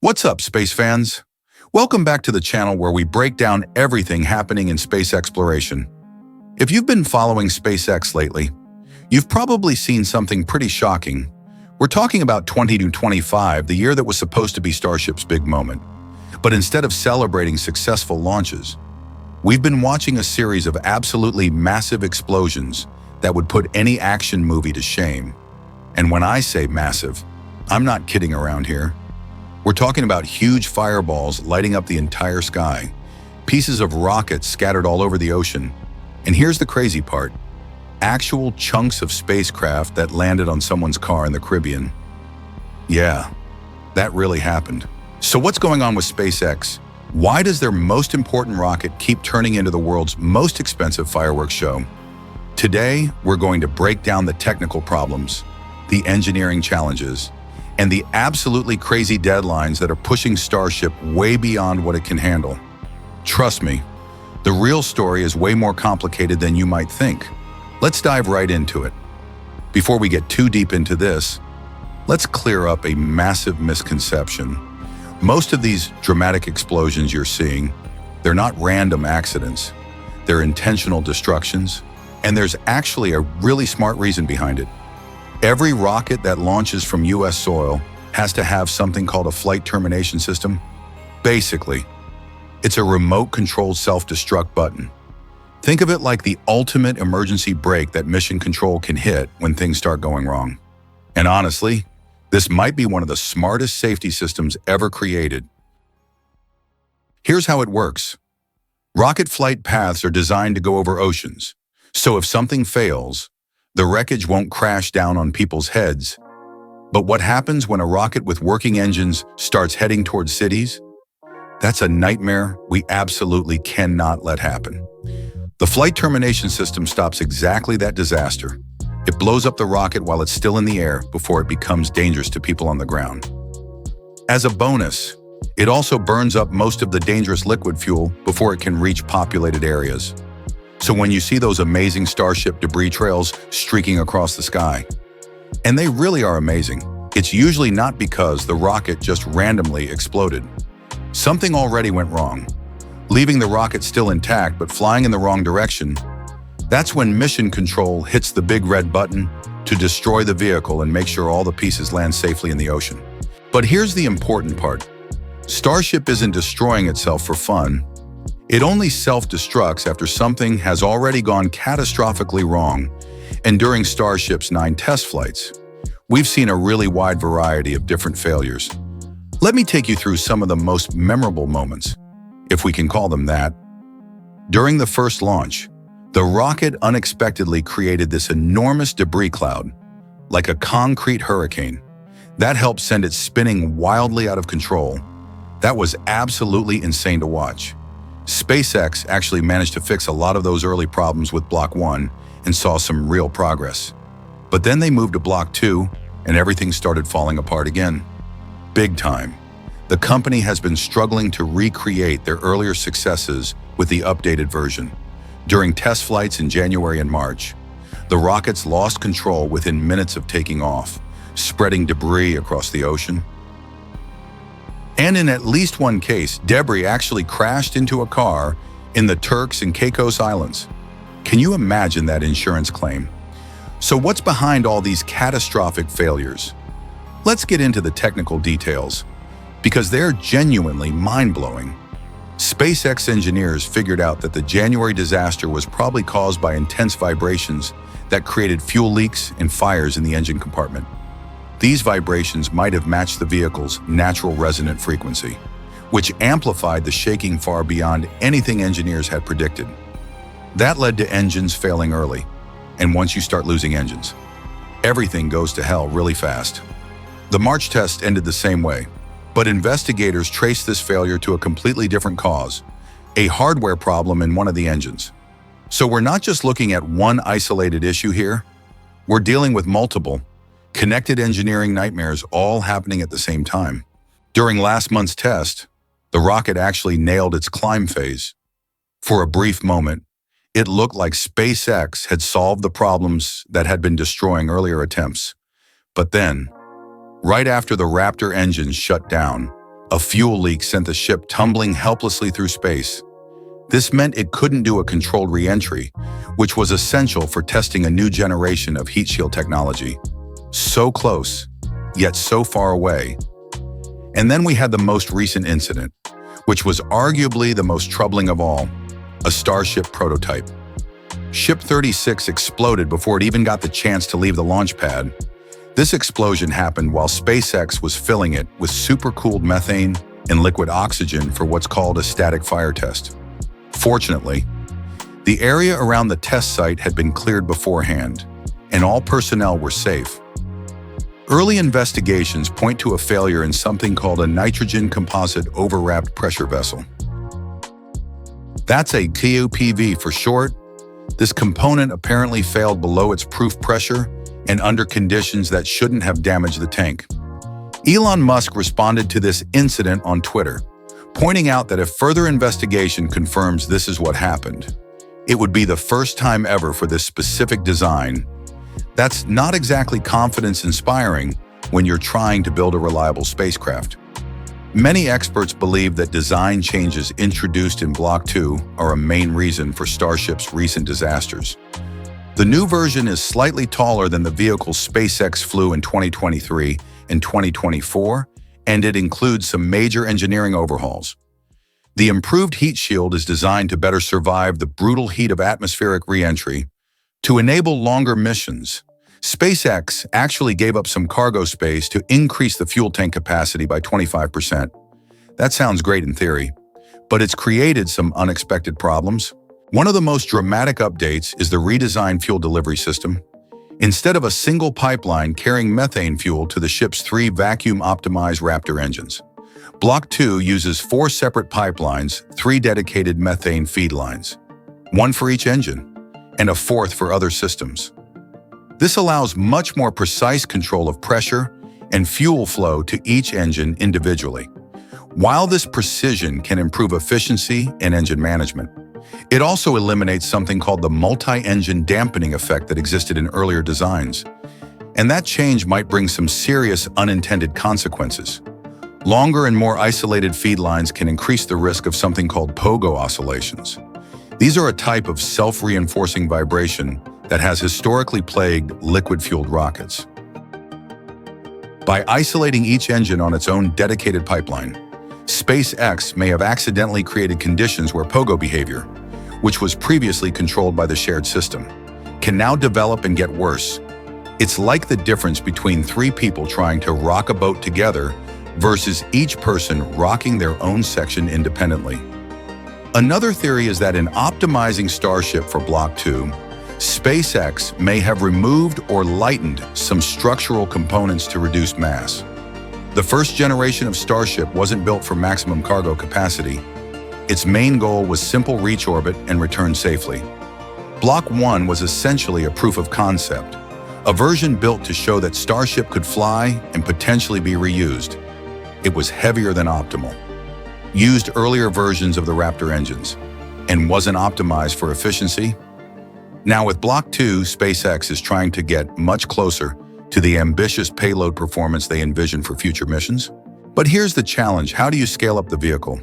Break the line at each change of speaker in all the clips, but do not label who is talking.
What's up, space fans? Welcome back to the channel where we break down everything happening in space exploration. If you've been following SpaceX lately, you've probably seen something pretty shocking. We're talking about 2025, the year that was supposed to be Starship's big moment. But instead of celebrating successful launches, we've been watching a series of absolutely massive explosions that would put any action movie to shame. And when I say massive, I'm not kidding around here. We're talking about huge fireballs lighting up the entire sky, pieces of rockets scattered all over the ocean, and here's the crazy part, actual chunks of spacecraft that landed on someone's car in the Caribbean. Yeah, that really happened. So what's going on with SpaceX? Why does their most important rocket keep turning into the world's most expensive fireworks show? Today, we're going to break down the technical problems, the engineering challenges, and the absolutely crazy deadlines that are pushing Starship way beyond what it can handle. Trust me, the real story is way more complicated than you might think. Let's dive right into it. Before we get too deep into this, let's clear up a massive misconception. Most of these dramatic explosions you're seeing, they're not random accidents. They're intentional destructions, and there's actually a really smart reason behind it. Every rocket that launches from US soil has to have something called a flight termination system. Basically, it's a remote-controlled self-destruct button. Think of it like the ultimate emergency brake that mission control can hit when things start going wrong. And honestly, this might be one of the smartest safety systems ever created. Here's how it works. Rocket flight paths are designed to go over oceans, so if something fails, the wreckage won't crash down on people's heads. But what happens when a rocket with working engines starts heading towards cities? That's a nightmare we absolutely cannot let happen. The flight termination system stops exactly that disaster. It blows up the rocket while it's still in the air before it becomes dangerous to people on the ground. As a bonus, it also burns up most of the dangerous liquid fuel before it can reach populated areas. So when you see those amazing Starship debris trails streaking across the sky, and they really are amazing, it's usually not because the rocket just randomly exploded. Something already went wrong, leaving the rocket still intact but flying in the wrong direction. That's when mission control hits the big red button to destroy the vehicle and make sure all the pieces land safely in the ocean. But here's the important part. Starship isn't destroying itself for fun. It only self-destructs after something has already gone catastrophically wrong. And during Starship's 9 test flights, we've seen a really wide variety of different failures. Let me take you through some of the most memorable moments, if we can call them that. During the first launch, the rocket unexpectedly created this enormous debris cloud, like a concrete hurricane. That helped send it spinning wildly out of control. That was absolutely insane to watch. SpaceX actually managed to fix a lot of those early problems with Block 1 and saw some real progress. But then they moved to Block 2 and everything started falling apart again. Big time. The company has been struggling to recreate their earlier successes with the updated version. During test flights in January and March, the rockets lost control within minutes of taking off, spreading debris across the ocean. And in at least one case, debris actually crashed into a car in the Turks and Caicos Islands. Can you imagine that insurance claim? So what's behind all these catastrophic failures? Let's get into the technical details, because they're genuinely mind-blowing. SpaceX engineers figured out that the January disaster was probably caused by intense vibrations that created fuel leaks and fires in the engine compartment. These vibrations might have matched the vehicle's natural resonant frequency, which amplified the shaking far beyond anything engineers had predicted. That led to engines failing early, and once you start losing engines, everything goes to hell really fast. The March test ended the same way, but investigators traced this failure to a completely different cause, a hardware problem in one of the engines. So we're not just looking at one isolated issue here, we're dealing with multiple, connected engineering nightmares all happening at the same time. During last month's test, the rocket actually nailed its climb phase. For a brief moment, it looked like SpaceX had solved the problems that had been destroying earlier attempts. But then, right after the Raptor engines shut down, A fuel leak sent the ship tumbling helplessly through space. This meant it couldn't do a controlled re-entry, which was essential for testing a new generation of heat shield technology. So close, yet so far away. And then we had the most recent incident, which was arguably the most troubling of all, a Starship prototype. Ship 36 exploded before it even got the chance to leave the launch pad. This explosion happened while SpaceX was filling it with supercooled methane and liquid oxygen for what's called a static fire test. Fortunately, the area around the test site had been cleared beforehand, and all personnel were safe. Early investigations point to a failure in something called a nitrogen composite overwrapped pressure vessel. That's a KOPV for short. This component apparently failed below its proof pressure and under conditions that shouldn't have damaged the tank. Elon Musk responded to this incident on Twitter, pointing out that if further investigation confirms this is what happened, it would be the first time ever for this specific design. That's not exactly confidence-inspiring when you're trying to build a reliable spacecraft. Many experts believe that design changes introduced in Block 2 are a main reason for Starship's recent disasters. The new version is slightly taller than the vehicle SpaceX flew in 2023 and 2024, and it includes some major engineering overhauls. The improved heat shield is designed to better survive the brutal heat of atmospheric re-entry. To enable longer missions, SpaceX actually gave up some cargo space to increase the fuel tank capacity by 25%. That sounds great in theory, but it's created some unexpected problems. One of the most dramatic updates is the redesigned fuel delivery system. Instead of a single pipeline carrying methane fuel to the ship's 3 vacuum-optimized Raptor engines, Block 2 uses 4 separate pipelines, 3 dedicated methane feed lines, 1 for each engine, and a 4th for other systems. This allows much more precise control of pressure and fuel flow to each engine individually. While this precision can improve efficiency and engine management, it also eliminates something called the multi-engine dampening effect that existed in earlier designs. And that change might bring some serious unintended consequences. Longer and more isolated feed lines can increase the risk of something called pogo oscillations. These are a type of self-reinforcing vibration that has historically plagued liquid-fueled rockets. By isolating each engine on its own dedicated pipeline, SpaceX may have accidentally created conditions where pogo behavior, which was previously controlled by the shared system, can now develop and get worse. It's like the difference between 3 people trying to rock a boat together versus each person rocking their own section independently. Another theory is that in optimizing Starship for Block 2, SpaceX may have removed or lightened some structural components to reduce mass. The first generation of Starship wasn't built for maximum cargo capacity. Its main goal was simple reach orbit and return safely. Block 1 was essentially a proof of concept, a version built to show that Starship could fly and potentially be reused. It was heavier than optimal, used earlier versions of the Raptor engines, and wasn't optimized for efficiency. Now with Block 2, SpaceX is trying to get much closer to the ambitious payload performance they envision for future missions. But here's the challenge: how do you scale up the vehicle,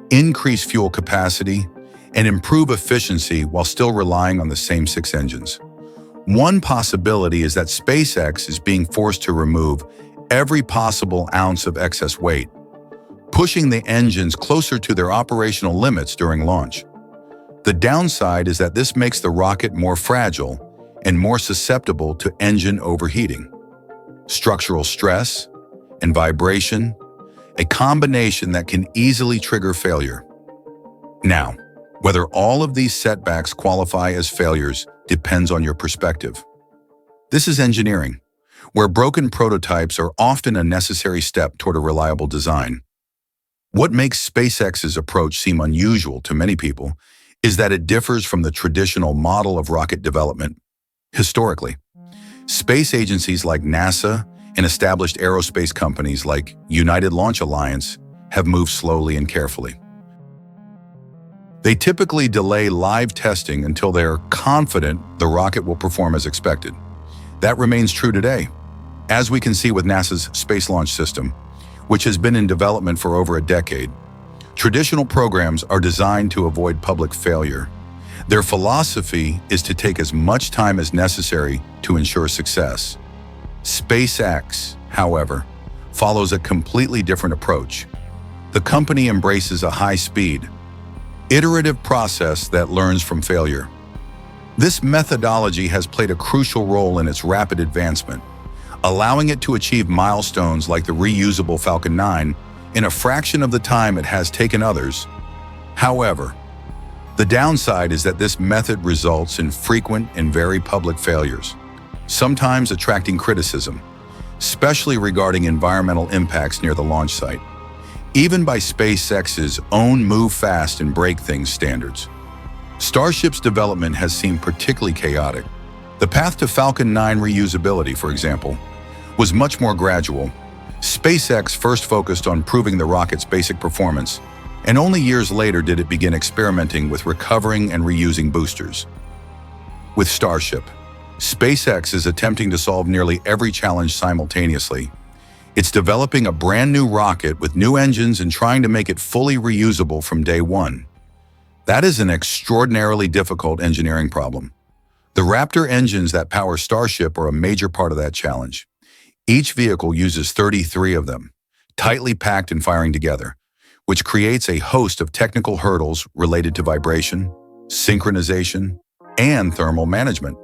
increase fuel capacity, and improve efficiency while still relying on the same 6 engines? One possibility is that SpaceX is being forced to remove every possible ounce of excess weight, pushing the engines closer to their operational limits during launch. The downside is that this makes the rocket more fragile and more susceptible to engine overheating, structural stress, and vibration, a combination that can easily trigger failure. Now, whether all of these setbacks qualify as failures depends on your perspective. This is engineering, where broken prototypes are often a necessary step toward a reliable design. What makes SpaceX's approach seem unusual to many people is that it differs from the traditional model of rocket development. Historically, space agencies like NASA and established aerospace companies like United Launch Alliance have moved slowly and carefully. They typically delay live testing until they're confident the rocket will perform as expected. That remains true today. As we can see with NASA's Space Launch System, which has been in development for over a decade. Traditional programs are designed to avoid public failure. Their philosophy is to take as much time as necessary to ensure success. SpaceX, however, follows a completely different approach. The company embraces a high-speed, iterative process that learns from failure. This methodology has played a crucial role in its rapid advancement, allowing it to achieve milestones like the reusable Falcon 9 in a fraction of the time it has taken others. However, the downside is that this method results in frequent and very public failures, sometimes attracting criticism, especially regarding environmental impacts near the launch site, even by SpaceX's own move fast and break things standards. Starship's development has seemed particularly chaotic. The path to Falcon 9 reusability, for example, was much more gradual. SpaceX first focused on proving the rocket's basic performance, and only years later did it begin experimenting with recovering and reusing boosters. With Starship, SpaceX is attempting to solve nearly every challenge simultaneously. It's developing a brand new rocket with new engines and trying to make it fully reusable from day one. That is an extraordinarily difficult engineering problem. The Raptor engines that power Starship are a major part of that challenge. Each vehicle uses 33 of them, tightly packed and firing together, which creates a host of technical hurdles related to vibration, synchronization, and thermal management.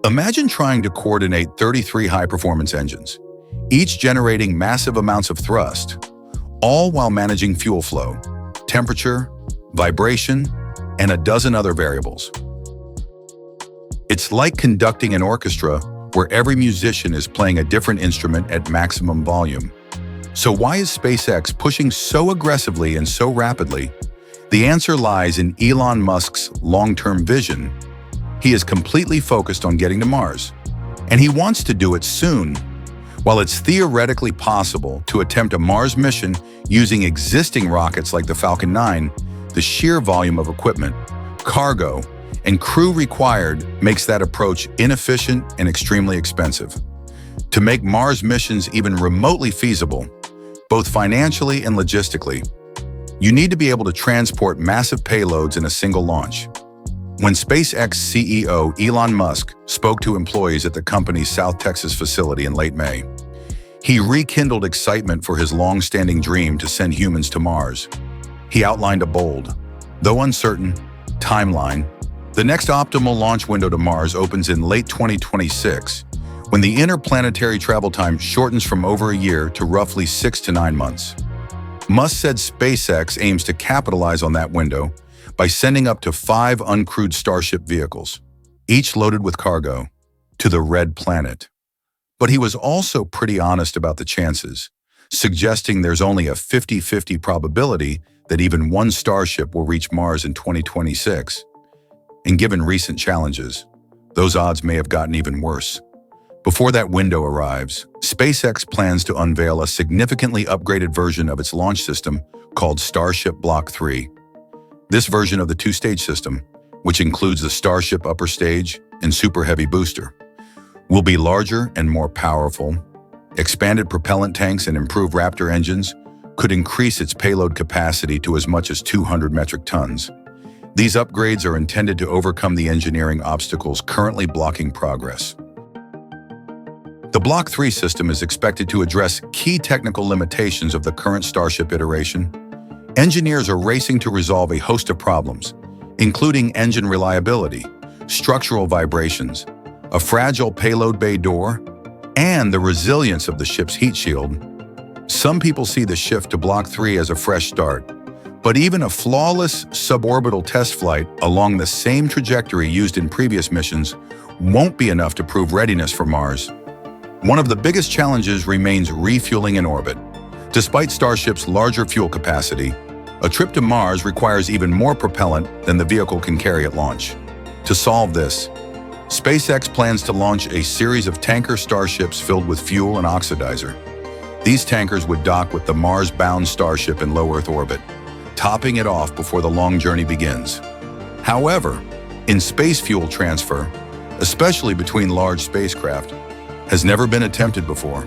Imagine trying to coordinate 33 high-performance engines, each generating massive amounts of thrust, all while managing fuel flow, temperature, vibration, and a dozen other variables. It's like conducting an orchestra where every musician is playing a different instrument at maximum volume. So why is SpaceX pushing so aggressively and so rapidly? The answer lies in Elon Musk's long-term vision. He is completely focused on getting to Mars, and he wants to do it soon. While it's theoretically possible to attempt a Mars mission using existing rockets like the Falcon 9, the sheer volume of equipment, cargo, and crew required makes that approach inefficient and extremely expensive. To make Mars missions even remotely feasible, both financially and logistically, you need to be able to transport massive payloads in a single launch. When SpaceX CEO Elon Musk spoke to employees at the company's South Texas facility in late May, he rekindled excitement for his long-standing dream to send humans to Mars. He outlined a bold, though uncertain, timeline. The next optimal launch window to Mars opens in late 2026, when the interplanetary travel time shortens from over a year to roughly 6 to 9 months. Musk said SpaceX aims to capitalize on that window by sending up to 5 uncrewed Starship vehicles, each loaded with cargo, to the Red Planet. But he was also pretty honest about the chances, suggesting there's only a 50-50 probability that even one Starship will reach Mars in 2026. And given recent challenges, those odds may have gotten even worse. Before that window arrives, SpaceX plans to unveil a significantly upgraded version of its launch system called Starship Block 3. This version of the two-stage system, which includes the Starship upper stage and Super Heavy booster, will be larger and more powerful. Expanded propellant tanks and improved Raptor engines could increase its payload capacity to as much as 200 metric tons. These upgrades are intended to overcome the engineering obstacles currently blocking progress. The Block 3 system is expected to address key technical limitations of the current Starship iteration. Engineers are racing to resolve a host of problems, including engine reliability, structural vibrations, a fragile payload bay door, and the resilience of the ship's heat shield. Some people see the shift to Block 3 as a fresh start, but even a flawless suborbital test flight along the same trajectory used in previous missions won't be enough to prove readiness for Mars. One of the biggest challenges remains refueling in orbit. Despite Starship's larger fuel capacity, a trip to Mars requires even more propellant than the vehicle can carry at launch. To solve this, SpaceX plans to launch a series of tanker Starships filled with fuel and oxidizer. These tankers would dock with the Mars-bound Starship in low Earth orbit, topping it off before the long journey begins. However, in space fuel transfer, especially between large spacecraft, has never been attempted before.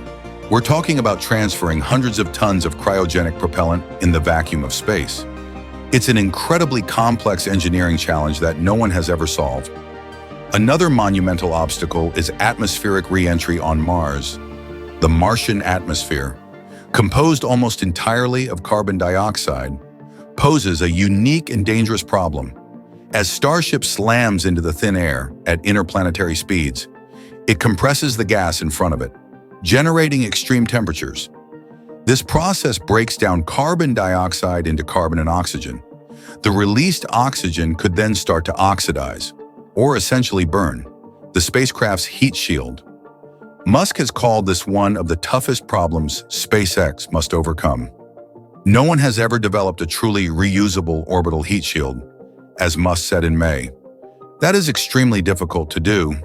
We're talking about transferring hundreds of tons of cryogenic propellant in the vacuum of space. It's an incredibly complex engineering challenge that no one has ever solved. Another monumental obstacle is atmospheric re-entry on Mars. The Martian atmosphere, composed almost entirely of carbon dioxide, poses a unique and dangerous problem. As Starship slams into the thin air at interplanetary speeds, it compresses the gas in front of it, generating extreme temperatures. This process breaks down carbon dioxide into carbon and oxygen. The released oxygen could then start to oxidize, or essentially burn, the spacecraft's heat shield. Musk has called this one of the toughest problems SpaceX must overcome. No one has ever developed a truly reusable orbital heat shield, as Musk said in May. That is extremely difficult to do.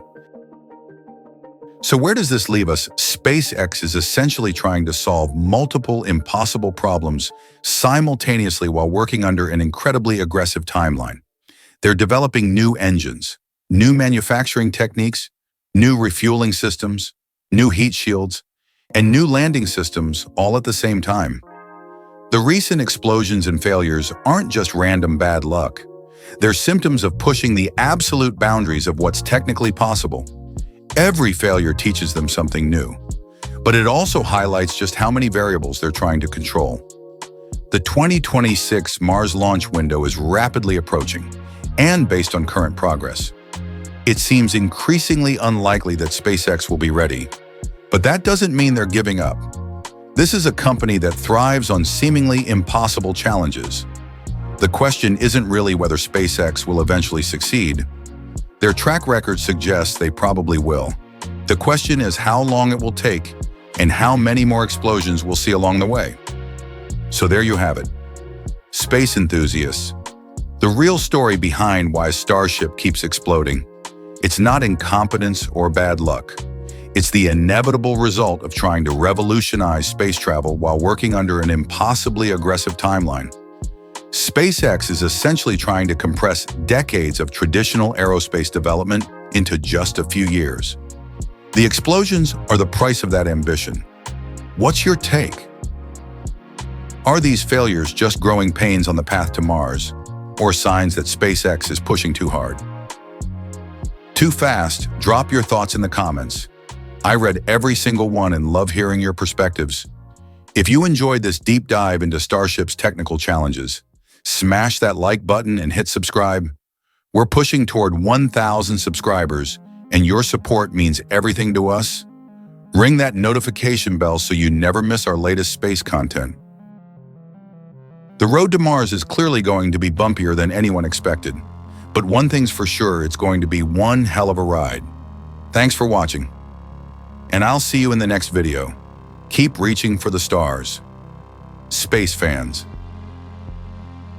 So where does this leave us? SpaceX is essentially trying to solve multiple impossible problems simultaneously while working under an incredibly aggressive timeline. They're developing new engines, new manufacturing techniques, new refueling systems, new heat shields, and new landing systems all at the same time. The recent explosions and failures aren't just random bad luck. They're symptoms of pushing the absolute boundaries of what's technically possible. Every failure teaches them something new, but it also highlights just how many variables they're trying to control. The 2026 Mars launch window is rapidly approaching, and based on current progress, it seems increasingly unlikely that SpaceX will be ready. But that doesn't mean they're giving up. This is a company that thrives on seemingly impossible challenges. The question isn't really whether SpaceX will eventually succeed. Their track record suggests they probably will. The question is how long it will take and how many more explosions we'll see along the way. So there you have it. Space enthusiasts. The real story behind why Starship keeps exploding. It's not incompetence or bad luck. It's the inevitable result of trying to revolutionize space travel while working under an impossibly aggressive timeline. SpaceX is essentially trying to compress decades of traditional aerospace development into just a few years. The explosions are the price of that ambition. What's your take? Are these failures just growing pains on the path to Mars, or signs that SpaceX is pushing too hard? Too fast? Drop your thoughts in the comments. I read every single one and love hearing your perspectives. If you enjoyed this deep dive into Starship's technical challenges, smash that like button and hit subscribe. We're pushing toward 1,000 subscribers, and your support means everything to us. Ring that notification bell so you never miss our latest space content. The road to Mars is clearly going to be bumpier than anyone expected, but one thing's for sure, it's going to be one hell of a ride. Thanks for watching, and I'll see you in the next video. Keep reaching for the stars, space fans.